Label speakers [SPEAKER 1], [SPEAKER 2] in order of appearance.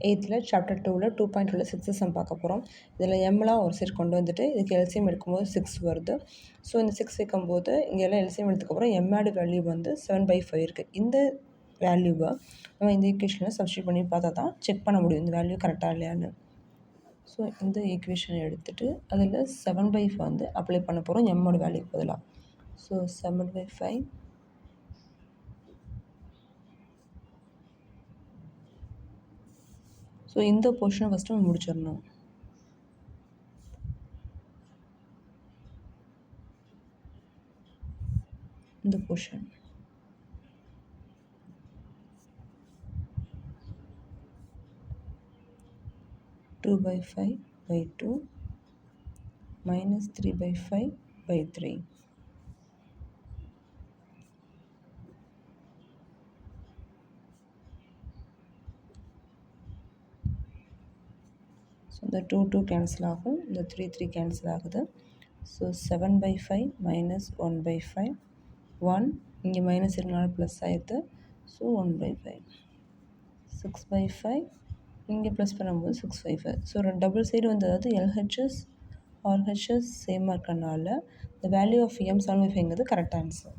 [SPEAKER 1] 8th chapter 2ல் 2.2ல் 6th some பார்க்க போகிறோம். இதில் எம்லாம் ஒரு சைடு கொண்டு வந்துட்டு இதுக்கு எல்சிஎம் எடுக்கும்போது 6 வருது. ஸோ இந்த 6 வைக்கும்போது இங்கே எல்லாம் எல்சிஎம் எடுத்துக்கப்புறம் எம்மோட வேல்யூ வந்து 7/5 இருக்குது. இந்த வேல்யூவை நம்ம இந்த ஈக்குவேஷனில் சப்ஸ்டியூட் பண்ணி பார்த்தா தான் செக் பண்ண முடியும் இந்த வேல்யூ கரெக்டாக இல்லையான்னு. ஸோ இந்த ஈக்குவேஷனை எடுத்துகிட்டு அதில் 7/5 வந்து அப்ளை பண்ண போகிறோம் எம்மோட வேல்யூக்கு பதிலாக. ஸோ 7/5 ஸோ இந்த போர்ஷனை ஃபஸ்ட்டு நம்ம முடிச்சிடணும். இந்த போர்ஷன் 2/5/2 minus 3/5/3. ஸோ இந்த 2 கேன்சல் ஆகும், இந்த 3 கேன்சல் ஆகுது. ஸோ 7/5 minus 1/5 1 இங்கே மைனஸ் இருக்கனால ப்ளஸ் ஆகிடுது. ஸோ 1/5 6/5 இங்கே ப்ளஸ் பண்ணும்போது 6/5. ஸோ டபுள் சைடு வந்து அதாவது எல்ஹெச்எஸ் ஆர்ஹெச்எஸ் சேமாக இருக்கனால the value of m 7/5ங்கிறது கரெக்ட் ஆன்சர்.